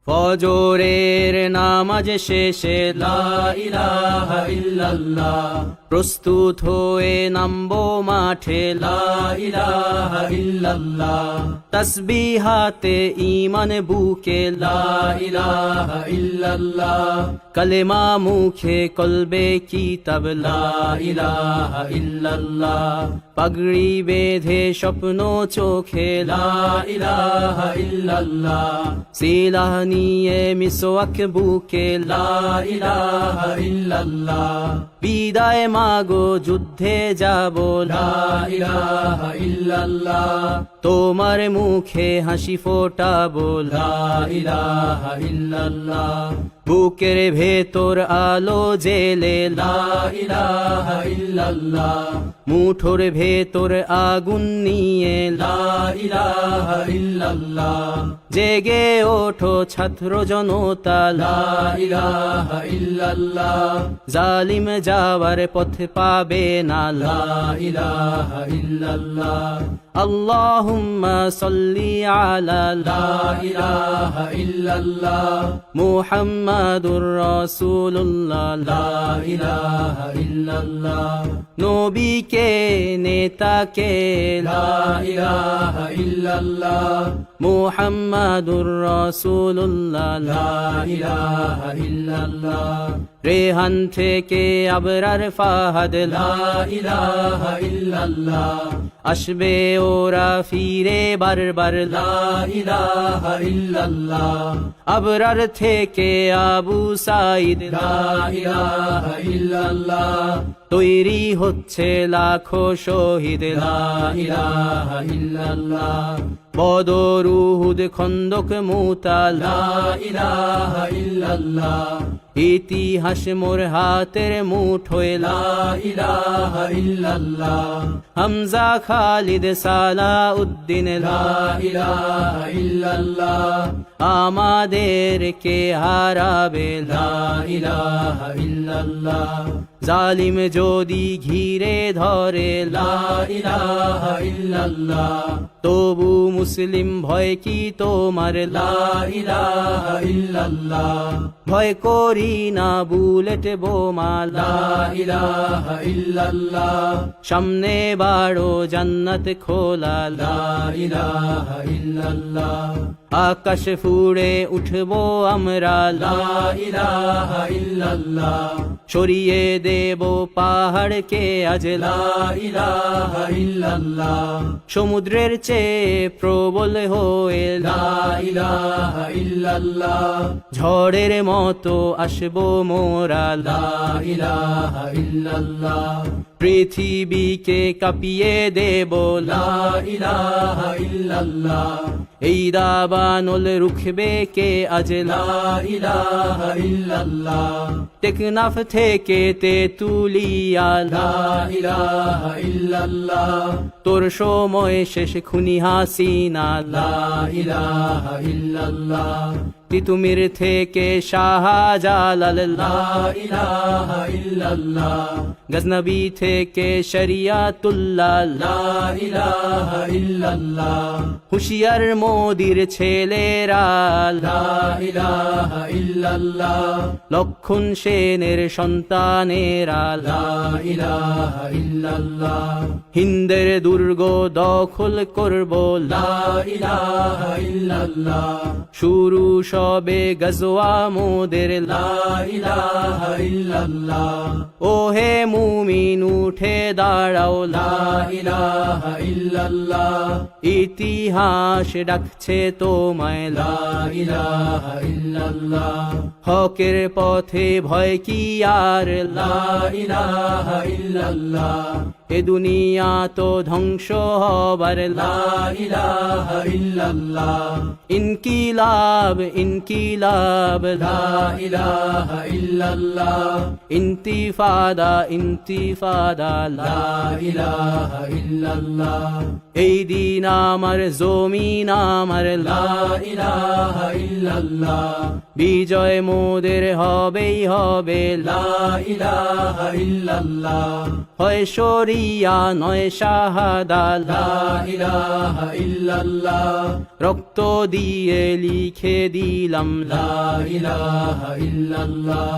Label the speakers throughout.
Speaker 1: ফজরের নামাজ শেষে লা ইলাহা ইল্লাল্লাহ, প্রস্তুত হয়ে নামবো মাঠে লা ইলাহা ইল্লাল্লাহ, তাসবিহাতে ঈমান বুকে লা ইলাহা ইল্লাল্লাহ, কালেমা মুখে কলবে কিতাব লা ইলাহা ইল্লাল্লাহ, পাগড়ি বেঁধে স্বপ্ন চোখে লা ইলাহা ইল্লাল্লাহ, সিলাহ নিয়ে মিসওয়াক বুকে লা ইলাহা ইল্লাল্লাহ, বিদায় মাগো যুদ্ধে যাব লা ইলাহা ইল্লাল্লাহ, তোমার মুখে হাসি ফোটাবো লা ইলাহা ইল্লাল্লাহ, বুকের ভেতর আলো জেলে লা ইলাহা ইল্লাল্লাহ, মুঠোর ভেতর আগুন নিয়ে লা ইলাহা ইল্লাল্লাহ, জেগে ওঠো ছাত্র জনতা লা ইলাহা ইল্লাল্লাহ, জালিম যাওয়ার পথ পাবে না লা ইলাহা ইল্লাল্লাহ, আল্লাহুম্মা সাল্লি আলা লা ইলাহা ইল্লাল্লাহ, মুহাম্মাদুর রাসূলুল্লাহ লা ইলাহা ইল্লাল্লাহ, নবীকে নেতাকে লা ইলাহা ইল্লাল্লাহ, মুহাম্মাদুর রাসূলুল্লাহ লা ইলাহা ইল্লাল্লাহ, রেহান থেকে আবরার ফাহাদ লা ইলাহা ইল্লাল্লাহ, আসবে ওরা ফিরে বারবার লা ইলাহা ইল্লাল্লাহ, আবরার থেকে আবু সাইদ লা ইলাহা ইল্লাল্লাহ, তৈরি হচ্ছে লাখো শহীদ লা ইলাহা ইল্লাল্লাহ, বদর উহুদ খন্দক মুতা লা ইলাহা ইল্লাল্লাহ, ইতিহাস মোর হাতের মুঠোয় লা ইলাহা ইল্লাল্লাহ, হামজা খালিদ সালাউদ্দিন লা ইলাহা ইল্লাল্লাহ, আমাদেরকে হারাবে লা ইলাহা ইল্লাল্লাহ, জালিম যদি ঘিরে ধরে লা ইলাহা ইল্লাল্লাহ, তবু মুসলিম ভয় কি তোমার লা ইলাহা ইল্লাল্লাহ, ভয় করি না বুলেট বোমা লা ইলাহা ইল্লাল্লাহ, সামনে বাড়ো জান্নাত খোলা লা ইলাহা ইল্লাল্লাহ, আকাশ ফুড়ে উঠবো আমরা লা ইলাহা ইল্লাল্লাহ, সরিয়ে দেব পাহাড়কে আজ লা ইলাহা ইল্লাল্লাহ, সমুদ্রের চেয়ে প্রবল হয়ে লা ইলাহা ইল্লাল্লাহ, ঝড়ের মতো আসবো মোরা লা ইলাহা ইল্লাল্লাহ, পৃথিবীকে কাঁপিয়ে দেব লা ইলাহা ইল্লাল্লাহ, এই দাবানল রুখবে কে আজ লা ইলাহা ইল্লাল্লাহ, টেকনাফ থেকে তেতুলিয়া লা ইলাহা ইল্লাল্লাহ, তোর সময় শেষ খুনি হাসিনা লা ইলাহা ইল্লাল্লাহ, তিতুমির থেকে শাহজালাল লা ইলাহা ইল্লাল্লাহ, গজনবী থেকে শরিয়াতুল্লাহ লা ইলাহা ইল্লাল্লাহ, হুশিয়ার মোদির ছেলেরা লা ইলাহা ইল্লাল্লাহ, লক্ষণ সেনের সন্তানেরা লা ইলাহা ইল্লাল্লাহ, হিন্দের দুর্গ দখল করব লা ইলাহা ইল্লাল্লাহ, শুরু সবে গজওয়া মোদের লা ইলাহা ইল্লাল্লাহ, ও হে মুমিন উঠে দাঁড়াও লা ইলাহা ইল্লাল্লাহ, ইতিহাস ডাকছে তোমায় লা ইলাহা ইল্লাল্লাহ, হকের পথে ভয় কি আর লা ইলাহা ইল্লাল্লাহ, এ দুনিয়া তো ধ্বংস হবার লা ইলাহা ইল্লাল্লাহ, ইনকিলাব ইনকিলাব লা ইলাহা ইল্লাল্লাহ, ইন্তিফাদা ইন্তিফাদা লা ইলাহা ইল্লাল্লাহ, এই দিন আমার জমিন আমার লা ইলাহা ইল্লাল্লাহ, বিজয় মোদের হবেই হবে লা ইলাহা ইল্লাল্লাহ, হয় শরী শরিয়া নয় শাহাদা লা
Speaker 2: ইলাহা ইল্লাল্লাহ
Speaker 1: রক্ত দিয়ে লিখে দিলাম লা
Speaker 2: ইলাহা ইল্লাল্লাহ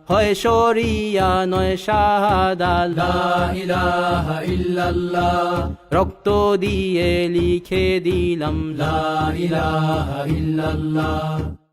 Speaker 1: হয় শরিয়া নয় শাহাদা লা
Speaker 2: ইলাহা ইল্লাল্লাহ
Speaker 1: রক্ত দিয়ে লিখে দিলাম লা
Speaker 2: ইলাহা ইল্লাল্লাহ